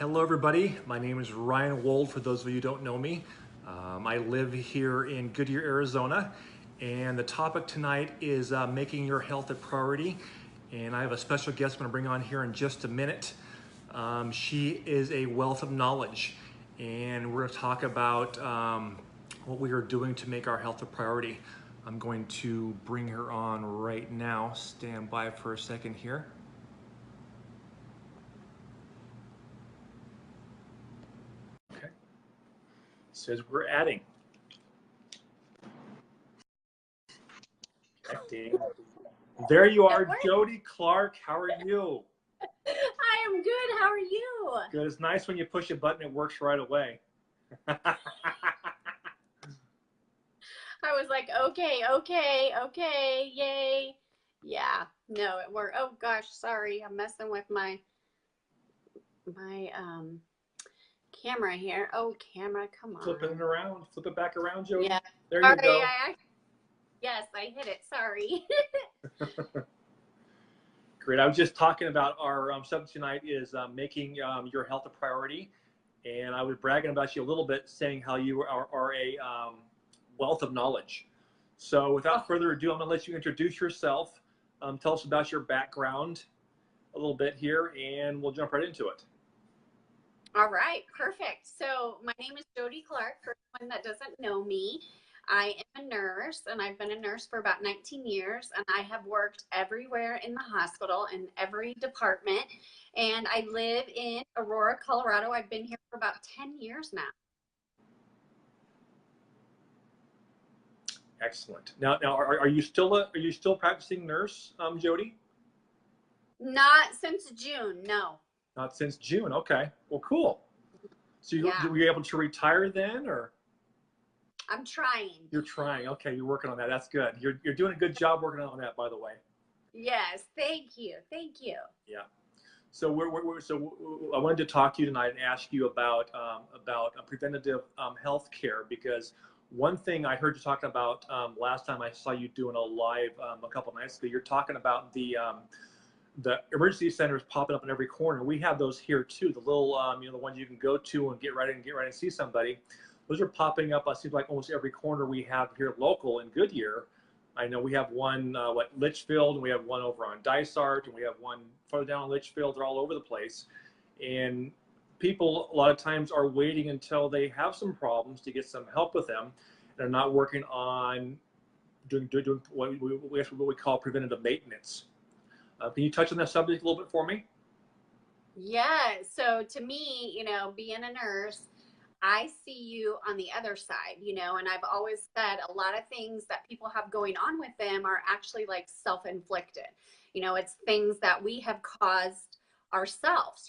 Hello everybody, my name is Ryan Wold for those of you who don't know me. I live here in Goodyear, Arizona, and the topic tonight is making your health a priority. And I have a special guest I'm going to bring on here in just a minute. She is a wealth of knowledge, and we're going to talk about what we are doing to make our health a priority. I'm going to bring her on right now. Stand by for a second here. Says we're adding. Connecting. There you are, Jodi Clark. How are you? I am good. How are you? Good. It's nice when you push a button, it works right away. I was like, okay, yay. Yeah, no, it worked. Oh gosh, sorry. I'm messing with my camera here. Oh, camera, come on. Flip it around. Flip it back around, Jodi. Yeah. There you go. Yes, I hit it. Sorry. Great. I was just talking about our subject tonight is making your health a priority. And I was bragging about you a little bit, saying how you are a wealth of knowledge. So without further ado, I'm going to let you introduce yourself. Tell us about your background a little bit here, and we'll jump right into it. All right, perfect. So my name is Jodi Clark. For anyone that doesn't know me, I am a nurse, and I've been a nurse for about 19 years, and I have worked everywhere in the hospital in every department, and I live in Aurora, Colorado. I've been here for about 10 years now. Excellent. Now, are you still practicing nurse, Jodi? Not since June, no. Not since June. Okay. Well, cool. So were you able to retire then, or? I'm trying. You're trying. Okay, you're working on that. That's good. You're doing a good job working on that, by the way. Yes. Thank you. Thank you. Yeah. So I wanted to talk to you tonight and ask you about preventative health care, because one thing I heard you talking about last time I saw you doing a live a couple nights ago, you're talking about the emergency centers popping up in every corner. We have those here too. The little, the ones you can go to and get right and see somebody. Those are popping up. It seems like almost every corner we have here local in Goodyear. I know we have one, Litchfield, and we have one over on Dysart, and we have one further down on Litchfield. They're all over the place. And people a lot of times are waiting until they have some problems to get some help with them. They're not working on doing what we call preventative maintenance. Can you touch on that subject a little bit for me? Yeah. So to me, being a nurse, I see you on the other side, and I've always said a lot of things that people have going on with them are actually like self-inflicted. It's things that we have caused ourselves,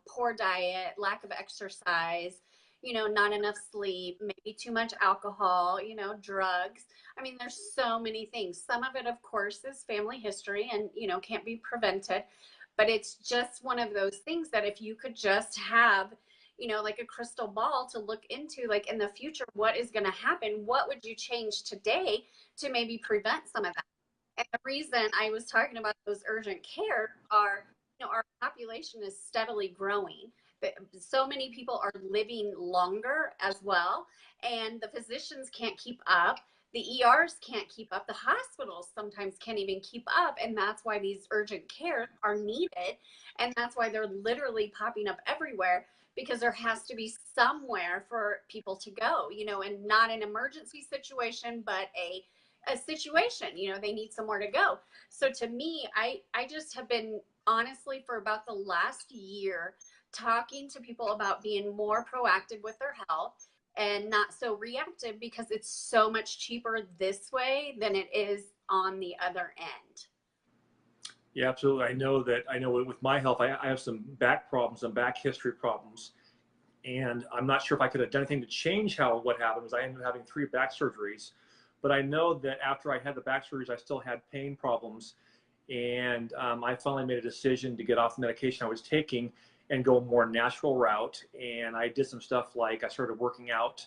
poor diet, lack of exercise, not enough sleep, maybe too much alcohol, drugs. I mean, there's so many things. Some of it, of course, is family history and, can't be prevented. But it's just one of those things that if you could just have, like a crystal ball to look into, like in the future, what is going to happen? What would you change today to maybe prevent some of that? And the reason I was talking about those urgent care are, our population is steadily growing. So many people are living longer as well, and the physicians can't keep up. The ERs can't keep up. The hospitals sometimes can't even keep up, and that's why these urgent cares are needed, and that's why they're literally popping up everywhere, because there has to be somewhere for people to go, and not an emergency situation, but a situation, they need somewhere to go. So to me, I just have been, honestly, for about the last year, talking to people about being more proactive with their health and not so reactive, because it's so much cheaper this way than it is on the other end. Yeah, absolutely. I know with my health, I have some back problems, some back history problems. And I'm not sure if I could have done anything to change what happened, because I ended up having 3 back surgeries. But I know that after I had the back surgeries, I still had pain problems. And I finally made a decision to get off the medication I was taking and go a more natural route. And I did some stuff like I started working out,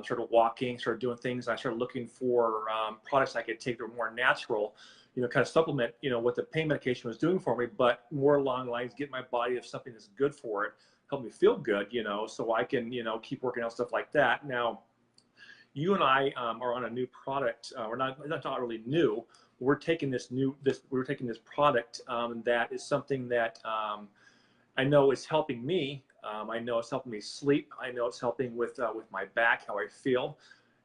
started walking, started doing things. I started looking for products I could take that were more natural, kind of supplement, what the pain medication was doing for me, but more along the lines, get my body of something that's good for it, help me feel good, you know, so I can, you know, keep working on stuff like that. Now, you and I are on a new product. We're not really new. We're taking this product that is something that I know is helping me. I know it's helping me sleep. I know it's helping with my back, how I feel,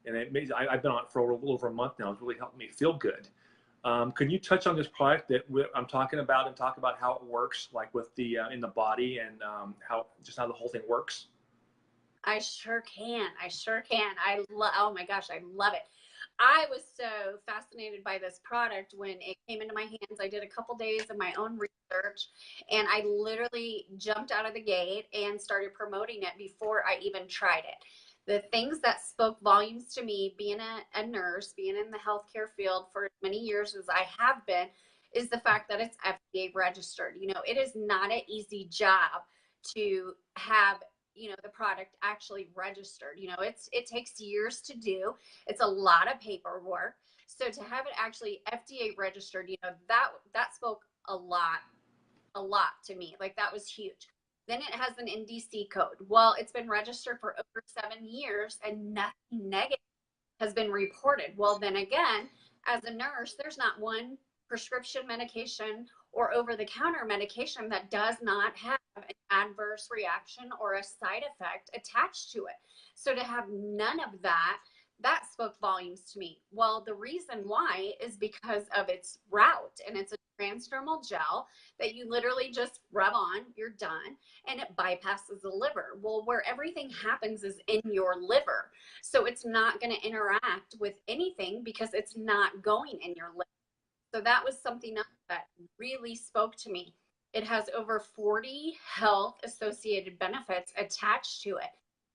and I've been on it for a little over a month now. It's really helping me feel good. Can you touch on this product that I'm talking about and talk about how it works, like with the in the body and how the whole thing works? I sure can. I sure can. Oh my gosh, I love it. I was so fascinated by this product when it came into my hands. I did a couple days of my own research, and I literally jumped out of the gate and started promoting it before I even tried it. The things that spoke volumes to me, being a nurse, being in the healthcare field for as many years as I have been, is the fact that it's FDA registered. You know, it is not an easy job to have, you know, the product actually registered. You know, it takes years to do. It's a lot of paperwork. So to have it actually FDA registered, you know, that spoke a lot to me. Like, that was huge. Then it has an NDC code. Well, it's been registered for over 7 years and nothing negative has been reported. Well, then again, as a nurse, there's not one prescription medication or over-the-counter medication that does not have an adverse reaction or a side effect attached to it. So to have none of that, that spoke volumes to me. Well, the reason why is because of its route, and it's a transdermal gel that you literally just rub on, you're done, and it bypasses the liver. Well, where everything happens is in your liver. So it's not going to interact with anything because it's not going in your liver. So that was something else that really spoke to me. It has over 40 health associated benefits attached to it.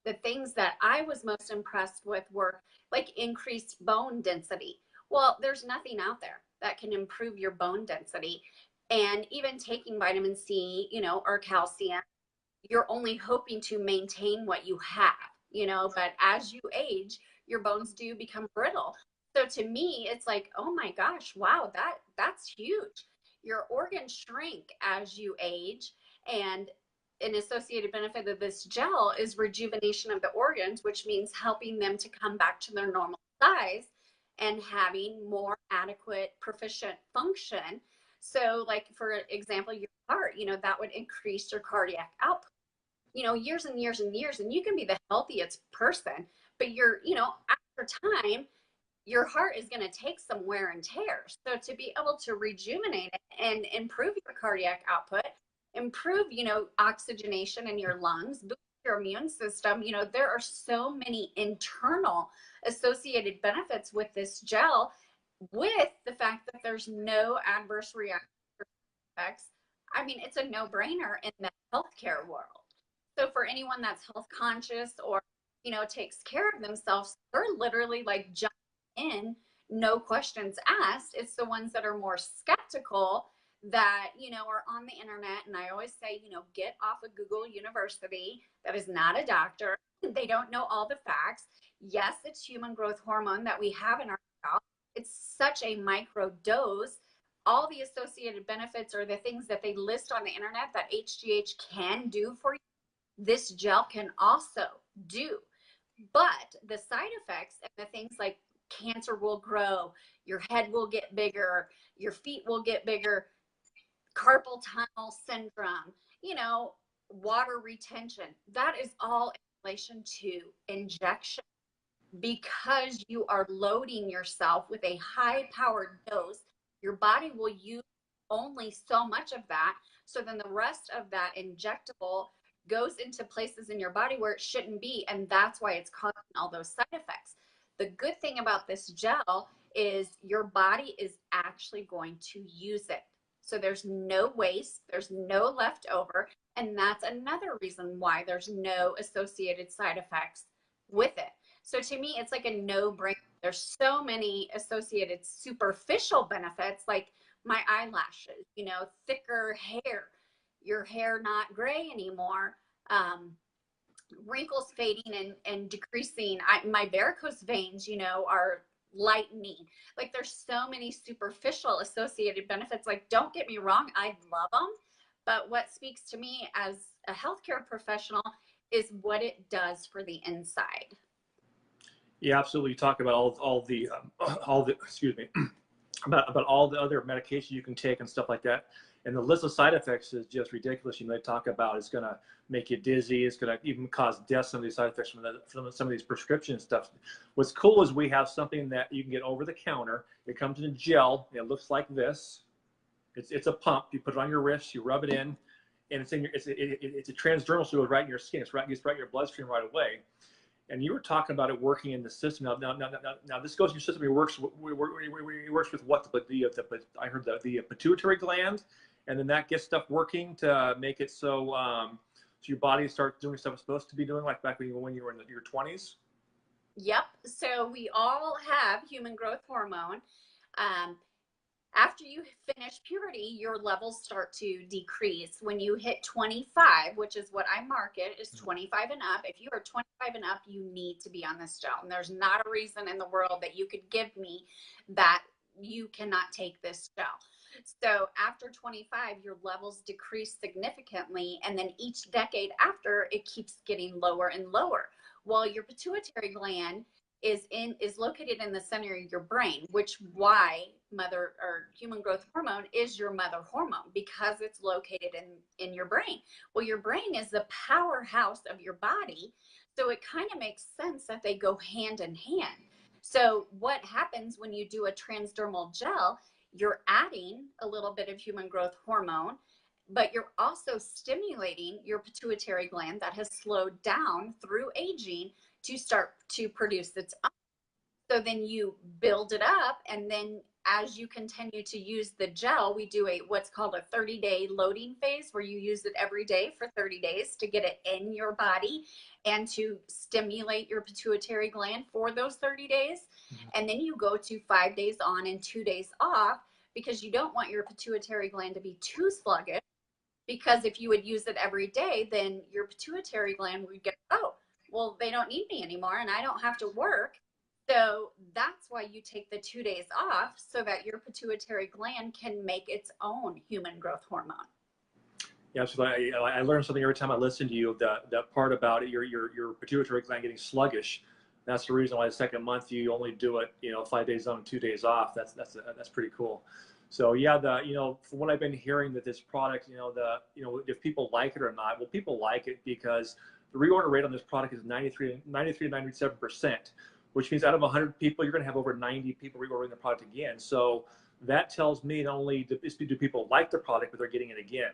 The things that I was most impressed with were like increased bone density. Well, there's nothing out there that can improve your bone density. And even taking vitamin C, you know, or calcium, you're only hoping to maintain what you have, you know, but as you age, your bones do become brittle. So to me, it's like, oh my gosh, wow, that's huge. Your organs shrink as you age, and an associated benefit of this gel is rejuvenation of the organs, which means helping them to come back to their normal size and having more adequate, proficient function. So, like, for example, your heart, you know, that would increase your cardiac output. You know, years and years and years, and you can be the healthiest person, but you're, you know, after time, your heart is going to take some wear and tear. So to be able to rejuvenate it and improve your cardiac output, improve, you know, oxygenation in your lungs, boost your immune system, you know, there are so many internal associated benefits with this gel, with the fact that there's no adverse reaction effects. I mean, it's a no-brainer in the healthcare world. So for anyone that's health conscious or, you know, takes care of themselves, they're literally like jumping in, no questions asked. It's the ones that are more skeptical that, you know, are on the internet. And I always say, you know, get off of Google University. That is not a doctor. They don't know all the facts. Yes, it's human growth hormone that we have in our health. It's such a micro dose. All the associated benefits are the things that they list on the internet that HGH can do for you. This gel can also do. But the side effects and the things like cancer will grow, your head will get bigger, your feet will get bigger, carpal tunnel syndrome, you know, water retention, that is all in relation to injection, because you are loading yourself with a high powered dose. Your body will use only so much of that. So then the rest of that injectable goes into places in your body where it shouldn't be. And that's why it's causing all those side effects. The good thing about this gel is your body is actually going to use it. So there's no waste, there's no leftover. And that's another reason why there's no associated side effects with it. So to me, it's like a no-brainer. There's so many associated superficial benefits, like my eyelashes, you know, thicker hair, your hair not gray anymore, wrinkles fading and decreasing. My varicose veins, you know, are lightening. Like, there's so many superficial associated benefits. Like, don't get me wrong, I love them, But what speaks to me as a healthcare professional is what it does for the inside. Yeah, absolutely. You talk about all the excuse me, about all the other medications you can take and stuff like that. And the list of side effects is just ridiculous. You know, they talk about it's going to make you dizzy. It's going to even cause death. Some of these side effects from some of these prescription stuff. What's cool is we have something that you can get over the counter. It comes in a gel. It looks like this. It's a pump. You put it on your wrist. You rub it in, and it's in your. It's a transdermal, so it goes right in your skin. Gets right in your bloodstream right away. And you were talking about it working in the system. Now this goes in your system. It works with what? I heard the pituitary gland, and then that gets stuff working to make it so your body starts doing stuff it's supposed to be doing, like back when you were in your 20s. Yep. So we all have human growth hormone. Um, After you finish puberty, your levels start to decrease. When you hit 25, which is what I market, is 25 and up. If you are 25 and up, you need to be on this gel. And there's not a reason in the world that you could give me that you cannot take this gel. So after 25, your levels decrease significantly. And then each decade after, it keeps getting lower and lower. Well, your pituitary gland is located in the center of your brain, which why mother or human growth hormone is your mother hormone, because it's located in your brain. Well, your brain is the powerhouse of your body, so it kind of makes sense that they go hand in hand. So what happens when you do a transdermal gel? You're adding a little bit of human growth hormone, but you're also stimulating your pituitary gland that has slowed down through aging to start to produce its own. So then you build it up, and then as you continue to use the gel, we do what's called a 30-day loading phase, where you use it every day for 30 days to get it in your body and to stimulate your pituitary gland for those 30 days. Mm-hmm. And then you go to 5 days on and 2 days off, because you don't want your pituitary gland to be too sluggish, because if you would use it every day, then your pituitary gland would go, oh, well, they don't need me anymore and I don't have to work. So that's why you take the 2 days off, so that your pituitary gland can make its own human growth hormone. Yeah, so I learned something every time I listen to you. That part about it, your pituitary gland getting sluggish. That's the reason why the second month you only do it, 5 days on, 2 days off. That's pretty cool. So yeah, from what I've been hearing, that this product, if people like it or not, well, people like it because the reorder rate on this product is 93 to 97%, which means out of 100 people, you're going to have over 90 people reordering the product again. So that tells me not only do people like the product, but they're getting it again.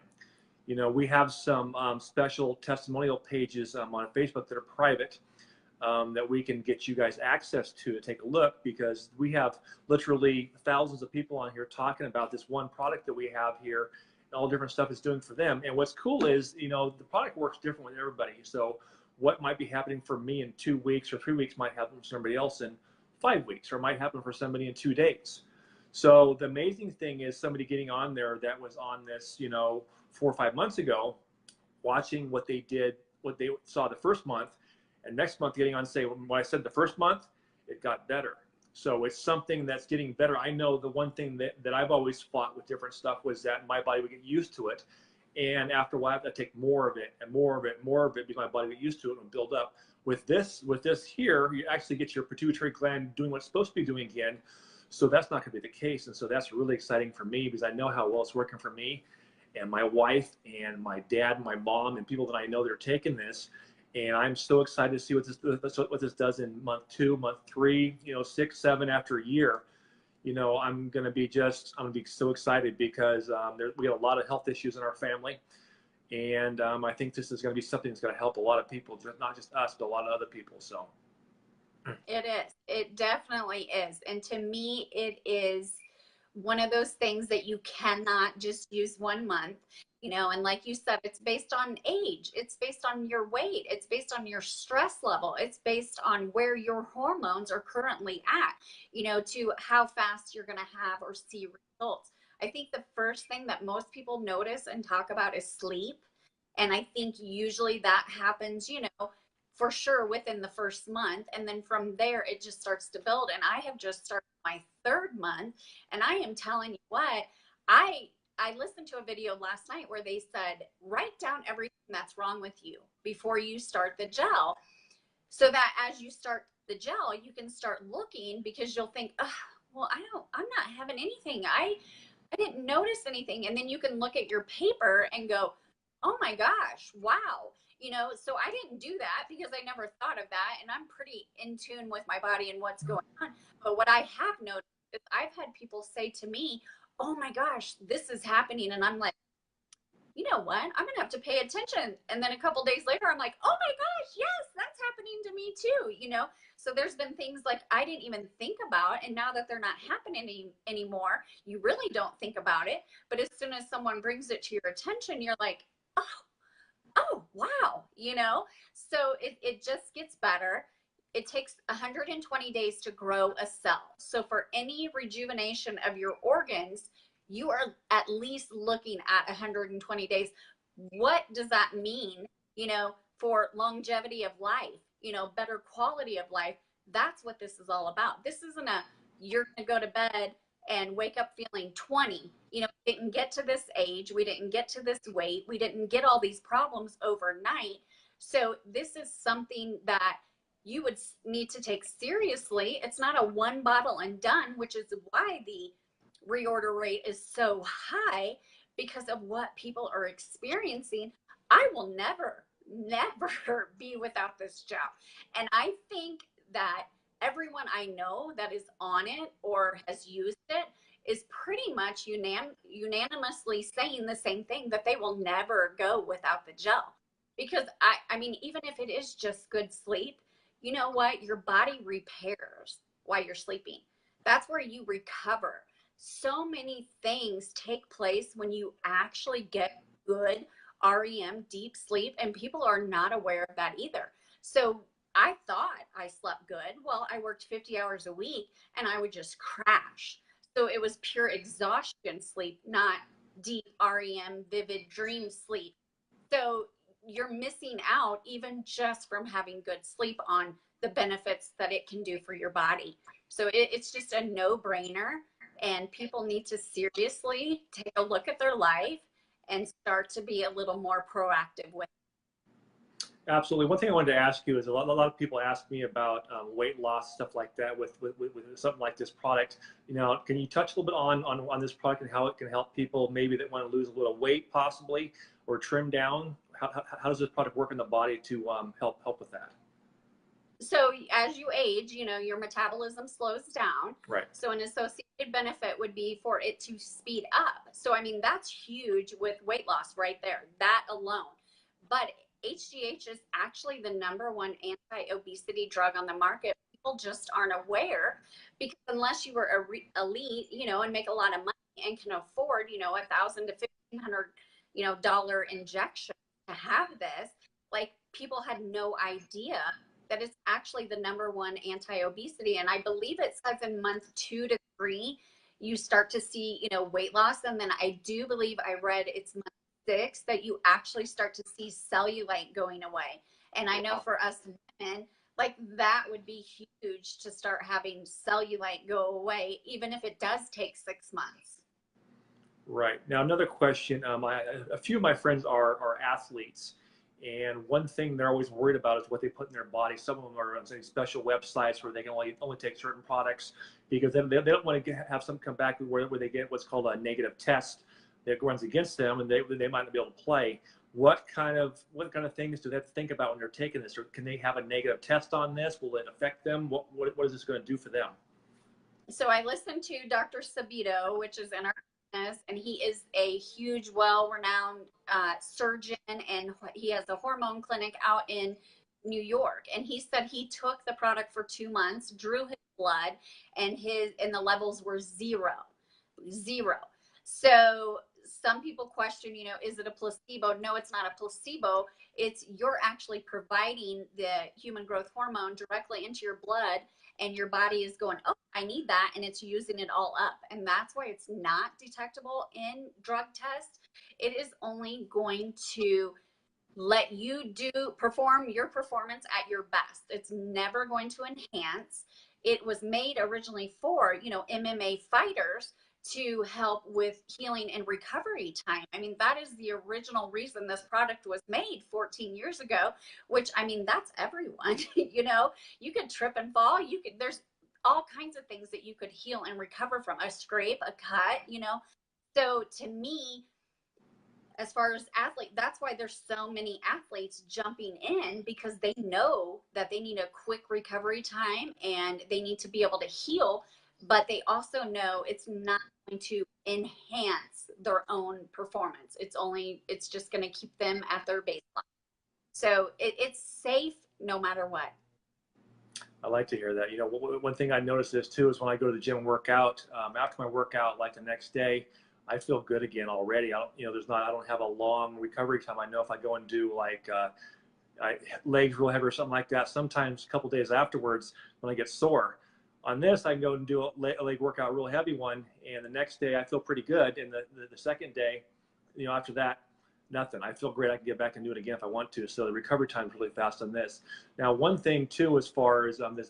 We have some special testimonial pages on Facebook that are private, that we can get you guys access to take a look, because we have literally thousands of people on here talking about this one product that we have here and all different stuff it's doing for them. And what's cool is, the product works different with everybody. So what might be happening for me in 2 weeks or 3 weeks might happen for somebody else in 5 weeks, or might happen for somebody in 2 days. So the amazing thing is somebody getting on there that was on this, 4 or 5 months ago, watching what they did, what they saw the first month, and next month getting on, say, when I said the first month, it got better. So it's something that's getting better. I know the one thing that I've always fought with different stuff was that my body would get used to it. And after a while, I have to take more of it and more of it, more of it, because my body would get used to it and build up. With this here, you actually get your pituitary gland doing what it's supposed to be doing again. So that's not going to be the case. And so that's really exciting for me, because I know how well it's working for me and my wife and my dad and my mom and people that I know that are taking this. And I'm so excited to see what this does in month 2, month 3, 6, 7, after a year. I'm going to be so excited, because we have a lot of health issues in our family. And I think this is going to be something that's going to help a lot of people, not just us, but a lot of other people. So it is. It definitely is. And to me, it is one of those things that you cannot just use 1 month, and like you said, it's based on age, it's based on your weight, it's based on your stress level, it's based on where your hormones are currently at, to how fast you're going to have or see results. I think the first thing that most people notice and talk about is sleep. And I think usually that happens, for sure within the first month. And then from there, it just starts to build. And I have just started my 3rd month, and I am telling you what, I I listened to a video last night where they said, write down everything that's wrong with you before you start the gel, so that as you start the gel, you can start looking, because you'll think, oh, well, I'm not having anything. I didn't notice anything. And then you can look at your paper and go, oh my gosh, wow. You know, so I didn't do that because I never thought of that. And I'm pretty in tune with my body and what's going on. But what I have noticed is I've had people say to me, oh my gosh, this is happening. And I'm like, you know what? I'm going to have to pay attention. And then a couple days later, I'm like, oh my gosh, yes, that's happening to me too. You know, so there's been things like I didn't even think about. And now that they're not happening anymore, you really don't think about it. But as soon as someone brings it to your attention, you're like, oh, wow. You know, so it just gets better. It takes 120 days to grow a cell. So for any rejuvenation of your organs, you are at least looking at 120 days. What does that mean, you know, for longevity of life, you know, better quality of life? That's what this is all about. This isn't a, you're going to go to bed and wake up feeling 20. You know, we didn't get to this age. We didn't get to this weight. We didn't get all these problems overnight. So this is something that you would need to take seriously. It's not a one bottle and done, which is why the reorder rate is so high, because of what people are experiencing. I will never be without this gel. And I think that everyone I know that is on it or has used it is pretty much unanimously saying the same thing, that they will never go without the gel. Because I mean, even if it is just good sleep, you know what? Your body repairs while you're sleeping. That's where you recover. So many things take place when you actually get good REM deep sleep, and people are not aware of that either. So I thought I slept good. Well, I worked 50 hours a week and I would just crash. So it was pure exhaustion sleep, not deep REM, vivid dream sleep. So you're missing out even just from having good sleep on the benefits that it can do for your body. So it's just a no-brainer, and people need to seriously take a look at their life and start to be a little more proactive with it. Absolutely. One thing I wanted to ask you is a lot of people ask me about weight loss, stuff like that with something like this product. You know, can you touch a little bit on this product and how it can help people maybe that want to lose a little weight possibly, or trim down? How does this product work in the body to help with that? So as you age, you know, your metabolism slows down. Right. So an associated benefit would be for it to speed up. So, I mean, that's huge with weight loss right there, that alone. But HGH is actually the #1 anti-obesity drug on the market. People just aren't aware, because unless you were elite, you know, and make a lot of money and can afford, you know, $1,000 to $1,500, you know, dollar injection to have this, like, people had no idea that it's actually the #1 anti-obesity. And I believe it says in month 2 to 3, you start to see, you know, weight loss. And then I do believe I read it's month 6 that you actually start to see cellulite going away. And I know for us women, like, that would be huge to start having cellulite go away, even if it does take 6 months. Right. Now, another question. A few of my friends are athletes. And one thing they're always worried about is what they put in their body. Some of them are on special websites where they can only take certain products, because they don't want to have something come back where they get what's called a negative test that runs against them, and they might not be able to play. What kind of things do they have to think about when they're taking this? Or can they have a negative test on this? Will it affect them? What is this going to do for them? So I listened to Dr. Sabito, which is in our business, and he is a huge, well-renowned surgeon, and he has a hormone clinic out in New York. And he said he took the product for 2 months, drew his blood, and the levels were zero. So some people question, you know, is it a placebo? No, it's not a placebo. It's you're actually providing the human growth hormone directly into your blood, and your body is going, oh, I need that, and it's using it all up. And that's why it's not detectable in drug tests. It is only going to let you perform your performance at your best. It's never going to enhance. It was made originally for, you know, MMA fighters to help with healing and recovery time. I mean, that is the original reason this product was made 14 years ago, which, I mean, that's everyone. You know, you could trip and fall. There's all kinds of things that you could heal and recover from, a scrape, a cut, you know. So to me, as far as athlete, that's why there's so many athletes jumping in, because they know that they need a quick recovery time and they need to be able to heal, but they also know it's not going to enhance their own performance. It's just going to keep them at their baseline. So it's safe no matter what. I like to hear that. You know, one thing I noticed this too is when I go to the gym and work out, after my workout, like the next day, I feel good again already. I don't, you know, I don't have a long recovery time. I know if I go and do like legs real heavy or something like that, sometimes a couple days afterwards when I get sore. On this, I can go and do a leg workout, a real heavy one, and the next day I feel pretty good. And the second day, you know, after that, nothing. I feel great. I can get back and do it again if I want to. So the recovery time is really fast on this. Now, one thing too, as far as as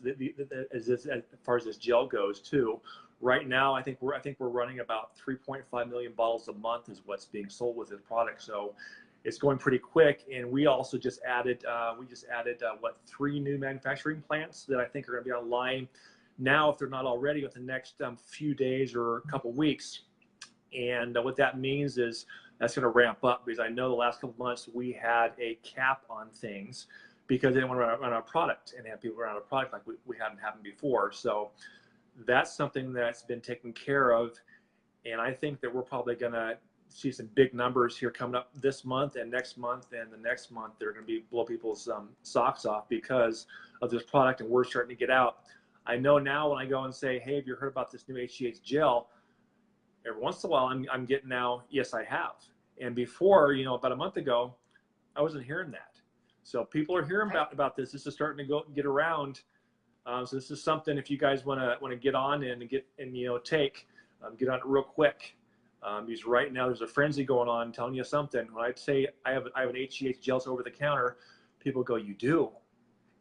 far as this gel goes too, right now I think we're running about 3.5 million bottles a month is what's being sold with this product. So it's going pretty quick. And we also just added what, 3 new manufacturing plants that I think are going to be online now, if they're not already, within the next few days or a couple weeks. And what that means is that's going to ramp up, because I know the last couple months we had a cap on things because they didn't want to run out of product and have people run out of product like we hadn't happened before. So that's something that's been taken care of. And I think that we're probably going to see some big numbers here coming up this month and next month and the next month. They're going to be blow people's socks off because of this product, and we're starting to get out. I know now when I go and say, hey, have you heard about this new HGH gel? Every once in a while, I'm getting now, yes, I have. And before, you know, about a month ago, I wasn't hearing that. So people are hearing about this. This is starting to get around. So this is something, if you guys want to get on and get on it real quick. Because right now there's a frenzy going on. Telling you something. When I say I have an HGH gel over the counter, people go, you do?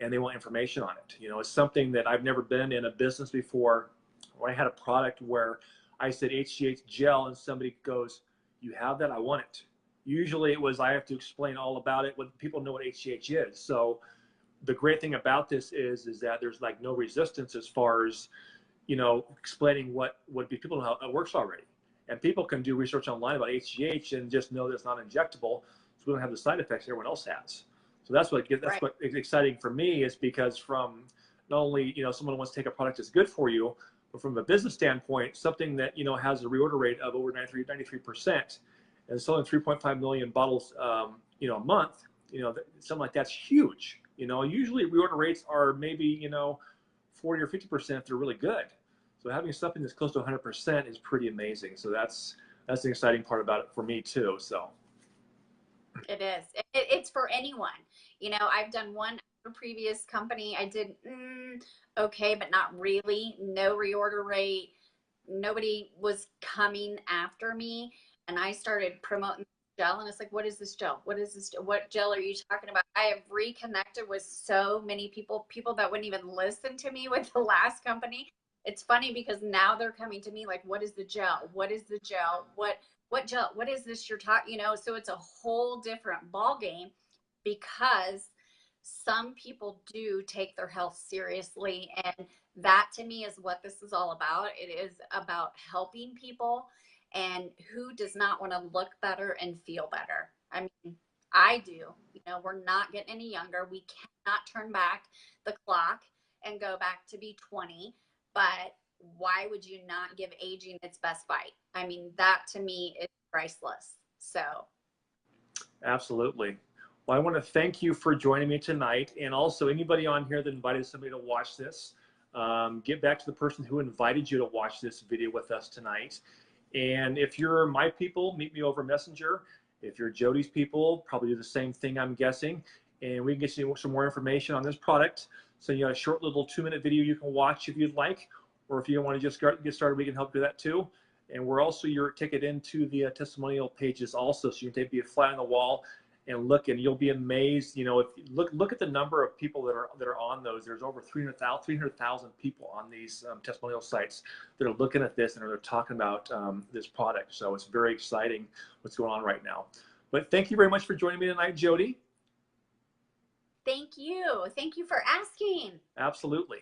And they want information on it. You know, it's something that I've never been in a business before where I had a product where I said HGH gel and somebody goes, you have that? I want it. Usually it was I have to explain all about it when people know what HGH is. So the great thing about this is that there's like no resistance as far as, you know, explaining what people know how it works already. And people can do research online about HGH and just know that it's not injectable, so we don't have the side effects everyone else has. So that's what is exciting for me, is because from not only, you know, someone wants to take a product that's good for you, but from a business standpoint, something that, you know, has a reorder rate of over 93%, and selling 3.5 million bottles, you know, a month, you know, something like that's huge. You know, usually reorder rates are maybe, you know, 40 or 50% if they're really good. So having something that's close to 100% is pretty amazing. So that's the exciting part about it for me too. So it is. It's for anyone. You know, I've done one previous company. I did okay, but not really. No reorder rate. Nobody was coming after me, and I started promoting gel, and it's like, what is this gel? What is this? What gel are you talking about? I have reconnected with so many people that wouldn't even listen to me with the last company. It's funny because now they're coming to me like, what is the gel? What is the gel? What gel? What is this you're talking? You know, so it's a whole different ball game, because some people do take their health seriously, and that to me is what this is all about. It is about helping people, and who does not want to look better and feel better? I mean, I do. You know, we're not getting any younger. We cannot turn back the clock and go back to be 20, but why would you not give aging its best fight? I mean, that to me is priceless. So absolutely. Well, I want to thank you for joining me tonight, and also anybody on here that invited somebody to watch this. Get back to the person who invited you to watch this video with us tonight. And if you're my people, meet me over Messenger. If you're Jodi's people, probably do the same thing, I'm guessing. And we can get you some more information on this product. So you got a short little 2-minute video you can watch if you'd like, or if you want to just get started, we can help do that too. And we're also your ticket into the testimonial pages also, so you can be a fly on the wall and look, and you'll be amazed. You know, if you look at the number of people that are on those. There's over 300,000 people on these testimonial sites that are looking at this and are talking about this product. So it's very exciting what's going on right now. But thank you very much for joining me tonight, Jodi. Thank you. Thank you for asking. Absolutely.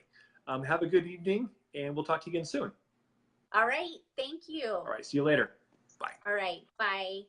Have a good evening, and we'll talk to you again soon. All right. Thank you. All right. See you later. Bye. All right. Bye.